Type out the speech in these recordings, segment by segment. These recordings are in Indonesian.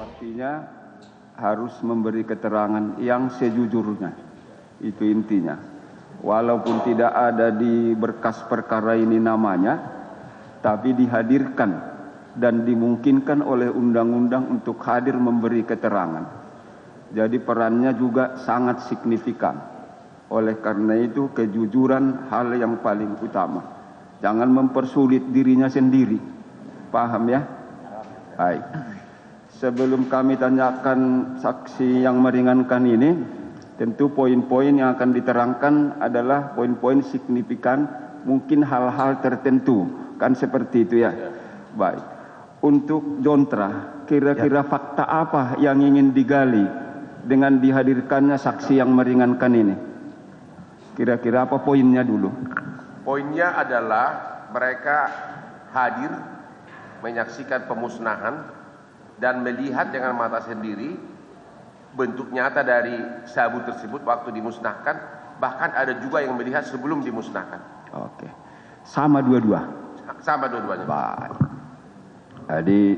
Artinya harus memberi keterangan yang sejujurnya. Itu intinya. Walaupun tidak ada di berkas perkara ini namanya, tapi dihadirkan dan dimungkinkan oleh undang-undang untuk hadir memberi keterangan. Jadi perannya juga sangat signifikan. Oleh karena itu kejujuran hal yang paling utama. Jangan mempersulit dirinya sendiri. Paham ya? Baik. Sebelum kami tanyakan saksi yang meringankan ini, tentu poin-poin yang akan diterangkan adalah poin-poin signifikan, mungkin hal-hal tertentu, kan seperti itu ya. Baik. Untuk Jontra, kira-kira fakta apa yang ingin digali dengan dihadirkannya saksi yang meringankan ini? Kira-kira apa poinnya dulu? Poinnya adalah mereka hadir menyaksikan pemusnahan dan melihat dengan mata sendiri bentuk nyata dari sabu tersebut waktu dimusnahkan, bahkan ada juga yang melihat sebelum dimusnahkan. Oke. Sama dua-dua? Sama dua-duanya. Baik. Jadi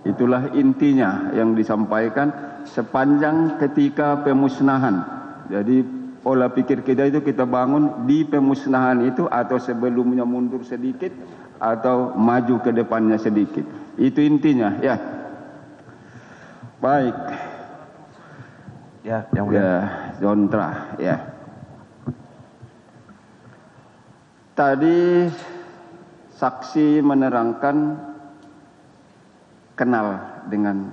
itulah intinya yang disampaikan sepanjang ketika pemusnahan. Jadi pola pikir kita itu kita bangun di pemusnahan itu, atau sebelumnya mundur sedikit atau maju ke depannya sedikit. Itu intinya ya. Baik. Ya, yang mulia. Ya, Jontra ya. Tadi saksi menerangkan kenal dengan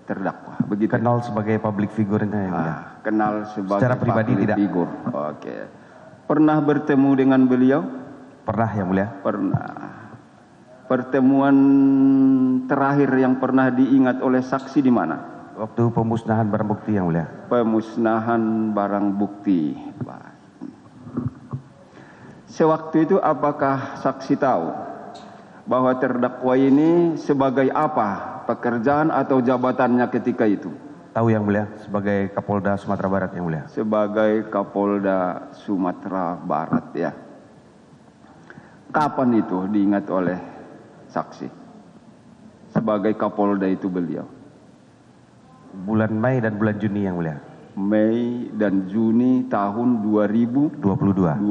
terdakwa, begitu? Kenal sebagai public figure-nya ya mulia. Kenal sebagai secara pribadi public tidak. figure. Oke. Pernah bertemu dengan beliau? Pernah yang mulia. Pernah. Pertemuan terakhir yang pernah diingat oleh saksi di mana? Waktu pemusnahan barang bukti yang mulia. Pemusnahan barang bukti. Sewaktu itu apakah saksi tahu bahwa terdakwa ini sebagai apa pekerjaan atau jabatannya ketika itu? Tahu yang mulia, sebagai Kapolda Sumatera Barat yang mulia. Sebagai Kapolda Sumatera Barat ya. Kapan itu diingat oleh saksi? Sebagai Kapolda itu beliau. Bulan Mei dan bulan Juni yang mulia. Mei dan Juni tahun 2022. 22.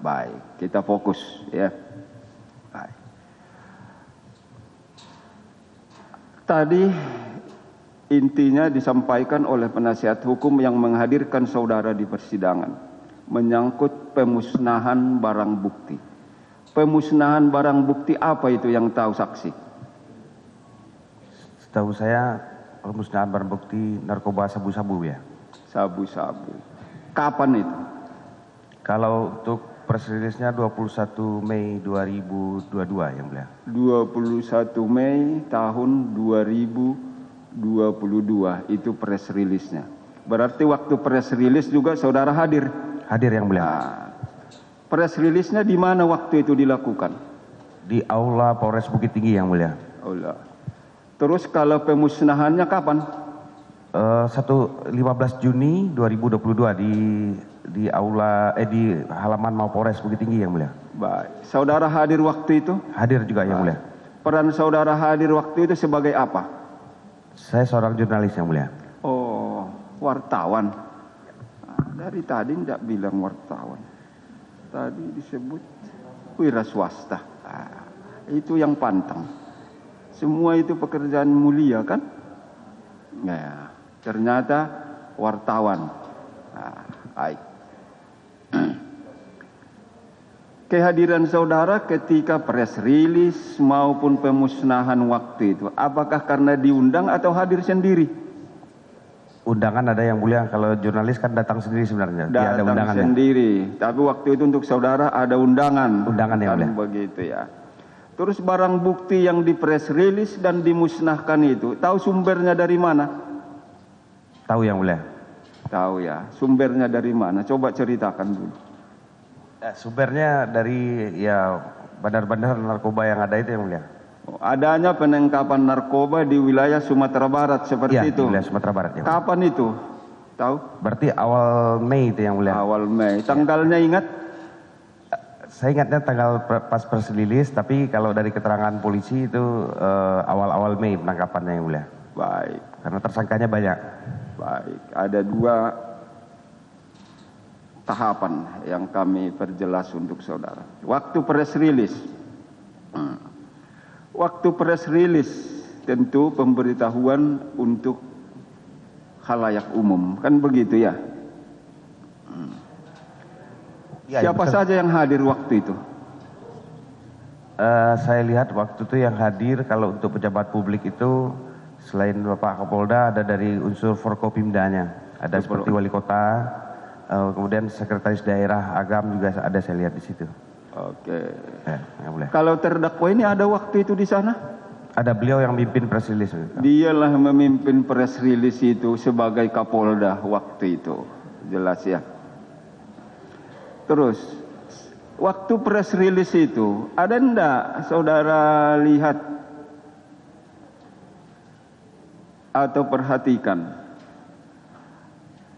Baik, kita fokus ya. Baik. Tadi intinya disampaikan oleh penasihat hukum yang menghadirkan saudara di persidangan menyangkut pemusnahan barang bukti. Pemusnahan barang bukti apa itu yang tahu saksi? Setahu saya pemusnahan barang bukti narkoba sabu-sabu ya. Sabu-sabu. Kapan itu? Kalau untuk press release-nya 21 Mei 2022 yang mulia. 21 Mei tahun 2022 itu press release-nya. Berarti waktu press release juga saudara hadir? Hadir yang mulia. Nah, press release-nya di mana waktu itu dilakukan? Di Aula Polres Bukit Tinggi yang mulia. Aula. Terus kalau pemusnahannya kapan? 15 Juni 2022 di aula di halaman Mapolres Bukit Tinggi yang mulia. Baik. Saudara hadir waktu itu? Hadir juga yang mulia. Peran saudara hadir waktu itu sebagai apa? Saya seorang jurnalis yang mulia. Oh, wartawan. Nah, dari tadi tidak bilang wartawan. Tadi disebut wira swasta. Nah, itu yang pantang. Semua itu pekerjaan mulia kan? Ya, ternyata wartawan. Nah, baik. Kehadiran saudara ketika press release maupun pemusnahan waktu itu, apakah karena diundang atau hadir sendiri? Undangan ada yang mulia, kalau jurnalis kan datang sendiri sebenarnya. Dia ada Datang undangan sendiri, tapi waktu itu untuk saudara ada undangan. Undangan yang mulia. Begitu ya. Terus barang bukti yang di press release dan dimusnahkan itu, tahu sumbernya dari mana? Tahu yang mulia. Tahu ya, sumbernya dari mana? Coba ceritakan dulu. Sumbernya dari ya bandar-bandar narkoba yang ada itu yang mulia. Adanya penangkapan narkoba di wilayah Sumatera Barat seperti Ya, itu. di wilayah Sumatera Barat ya. Kapan itu? Tahu? Berarti awal Mei itu yang mulia. Awal Mei. Tanggalnya ingat? Saya ingatnya tanggal pas press release, tapi kalau dari keterangan polisi itu awal-awal Mei penangkapannya yang mulia. Baik, Karena tersangkanya banyak. baik. Ada dua tahapan yang kami perjelas untuk saudara. Waktu press release. Waktu press release tentu pemberitahuan untuk khalayak umum. Kan begitu ya? Ya, Siapa saja yang hadir waktu itu? Saya lihat waktu itu yang hadir kalau untuk pejabat publik itu selain Bapak Kapolda ada dari unsur Forkopimdanya, ada seperti wali kota, kemudian sekretaris daerah Agam juga ada saya lihat di situ. Oke. Ya boleh. Kalau terdakwa ini ada waktu itu di sana? Ada beliau yang mimpin press release. Dialah memimpin press release itu sebagai Kapolda waktu itu. Jelas ya. Terus, waktu press release itu, ada enggak saudara lihat atau perhatikan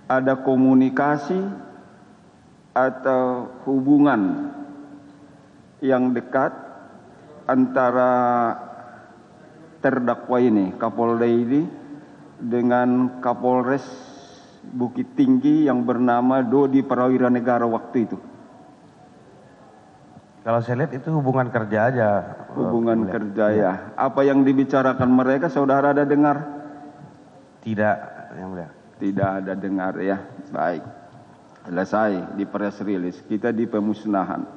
ada komunikasi atau hubungan yang dekat antara terdakwa ini, Kapolda ini, dengan Kapolres Bukit Tinggi yang bernama Dodi Prawira Negara waktu itu? Kalau saya lihat itu hubungan kerja aja. Hubungan kerja ya. Apa yang dibicarakan mereka saudara ada dengar? Tidak, yang mulia. Tidak ada dengar ya. Baik. Selesai di press release. Kita di pemusnahan.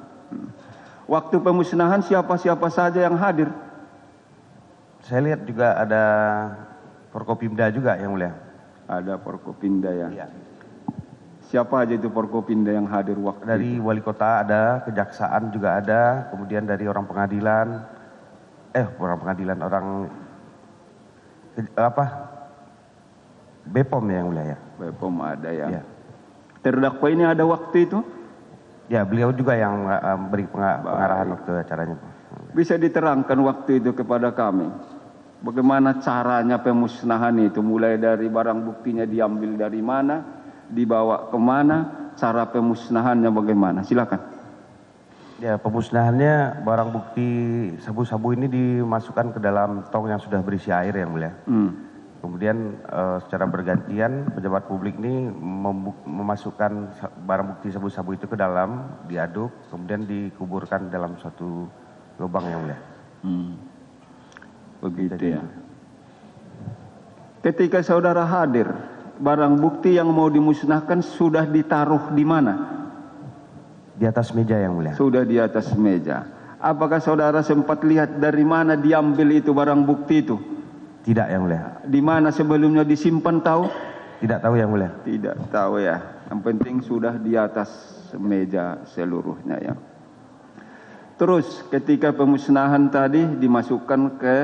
Waktu pemusnahan siapa-siapa saja yang hadir? Saya lihat juga ada Forkopimda juga yang mulia. Ada Forkopimda ya. Iya. Siapa aja itu Forkopimda yang hadir waktu Dari itu? wali kota ada, kejaksaan juga ada, kemudian dari orang pengadilan, Bepom ya yang mulia ya. Bepom ada ya. Iya. Terdakwa ini ada waktu itu? Ya beliau juga yang beri pengarahan waktu acaranya. Bisa diterangkan waktu itu kepada kami. Bagaimana caranya pemusnahan itu? Mulai dari barang buktinya diambil dari mana, dibawa kemana, cara pemusnahannya bagaimana? Silakan. Ya pemusnahannya barang bukti sabu-sabu ini dimasukkan ke dalam tong yang sudah berisi air yang mulia. Kemudian secara bergantian pejabat publik ini memasukkan barang bukti sabu-sabu itu ke dalam, diaduk, kemudian dikuburkan dalam suatu lubang yang mulia. Begitu ya. Ketika saudara hadir, barang bukti yang mau dimusnahkan sudah ditaruh di mana? Di atas meja yang mulia. Sudah di atas meja. Apakah saudara sempat lihat dari mana diambil itu barang bukti itu? Tidak yang mulia. Di mana sebelumnya disimpan tahu? Tidak tahu yang mulia. Tidak tahu ya. Yang penting sudah di atas meja seluruhnya ya. Terus ketika pemusnahan tadi dimasukkan ke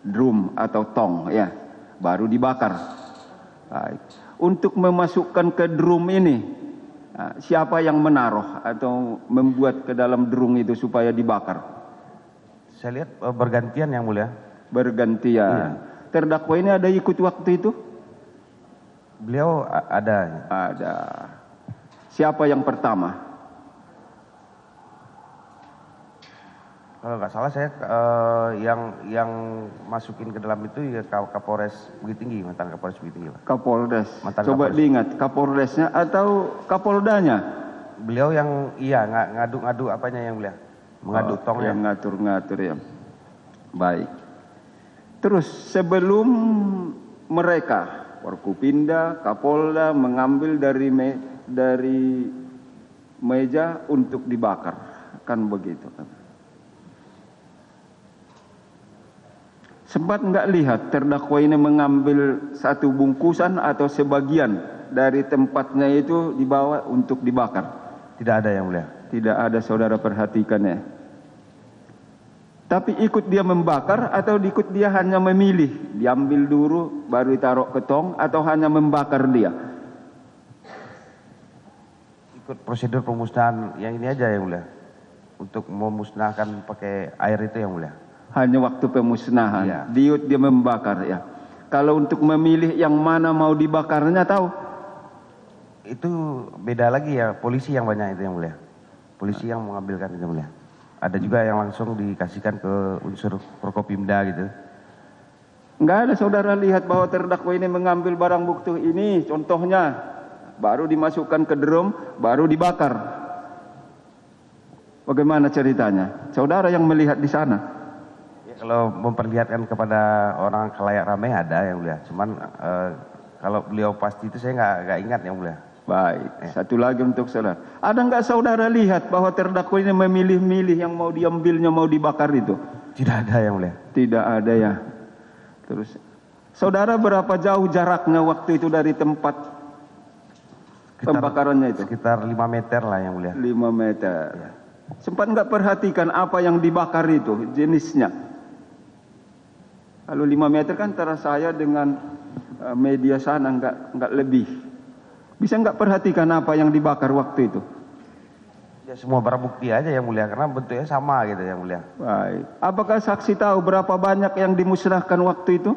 drum atau tong ya, baru dibakar. Baik. Untuk memasukkan ke drum ini, siapa yang menaruh atau membuat ke dalam drum itu supaya dibakar? Saya lihat bergantian yang mulia. Bergantian. Terdakwa ini ada ikut waktu itu? Beliau ada. Ada. Siapa yang pertama? Kalau nggak salah saya yang masukin ke dalam itu ya Kapolres Bukit Tinggi, mantan Kapolres Bukit Tinggi, Pak. Kapolres. Mantan Coba Kapolres. diingat, Kapolresnya atau Kapoldanya? Beliau yang ngadu-ngadu apanya yang mulia, mengadu tong yang yang ngatur-ngatur ya. Baik. Terus sebelum mereka Forkopimda, Kapolda mengambil dari meja untuk dibakar, kan begitu kan? Sempat nggak lihat terdakwa ini mengambil satu bungkusan atau sebagian dari tempatnya itu dibawa untuk dibakar? tidak ada yang mulia. Tidak ada saudara perhatikan ya. Tapi ikut dia membakar atau ikut dia hanya memilih, diambil dulu baru ditaruh ke tong atau hanya membakar dia? Ikut prosedur pemusnahan yang ini aja yang mulia, untuk memusnahkan pakai air itu yang mulia. Hanya waktu pemusnahan, Iya. dia membakar ya. Kalau untuk memilih yang mana mau dibakarnya tahu? Itu beda lagi ya, polisi yang banyak itu yang mulia. polisi yang mengambilkan yang mulia. Ada juga yang langsung dikasihkan ke unsur Prokopimda gitu. Enggak ada saudara lihat bahwa terdakwa ini mengambil barang bukti ini, contohnya baru dimasukkan ke drum, baru dibakar. Bagaimana ceritanya? Saudara yang melihat di sana. Ya, kalau memperlihatkan kepada orang khalayak ramai ada yang mulia. Cuman kalau beliau pasti itu saya nggak ingat yang mulia. Baik, satu lagi untuk saudara. Ada nggak saudara lihat bahwa terdakwa ini memilih-milih yang mau diambilnya, mau dibakar itu? Tidak ada yang mulia. Tidak ada ya. Terus, saudara berapa jauh jaraknya waktu itu dari tempat pembakarannya itu? Sekitar 5 meter lah yang mulia. 5 meter. Ya. Sempat nggak perhatikan apa yang dibakar itu, jenisnya? Kalau 5 meter kan antara saya dengan media sana nggak lebih. Bisa nggak perhatikan apa yang dibakar waktu itu? Ya semua barang bukti aja yang mulia karena bentuknya sama gitu yang mulia. Baik. Apakah saksi tahu berapa banyak yang dimusnahkan waktu itu?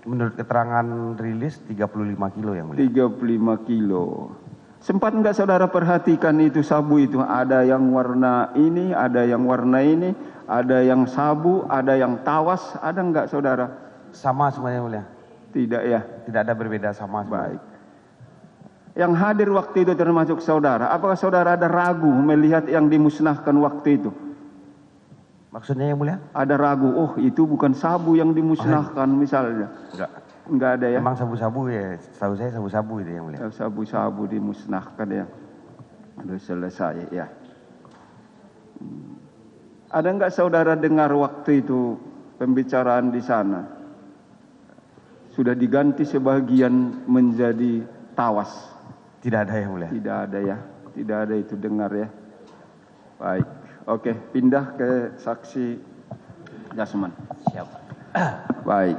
Menurut keterangan rilis 35 kilo yang mulia. 35 kilo. Sempat nggak saudara perhatikan itu sabu itu? Ada yang warna ini, ada yang warna ini, ada yang sabu, ada yang tawas, ada nggak saudara? Sama semuanya mulia. Tidak ya? Tidak ada berbeda sama. Baik. Yang hadir waktu itu termasuk saudara. Apakah saudara ada ragu melihat yang dimusnahkan waktu itu? Maksudnya yang mulia? Ada ragu, oh itu bukan sabu yang dimusnahkan misalnya. Enggak ada ya? Memang sabu-sabu ya, setahu saya sabu-sabu itu yang mulia. Sabu-sabu dimusnahkan ya. Sudah selesai ya. Ada enggak saudara dengar waktu itu pembicaraan di sana? Sudah diganti sebagian menjadi tawas. Tidak ada yang mulia. Tidak ada ya. Tidak ada itu dengar ya. Baik. Oke, pindah ke saksi Jasman. Siap. Baik.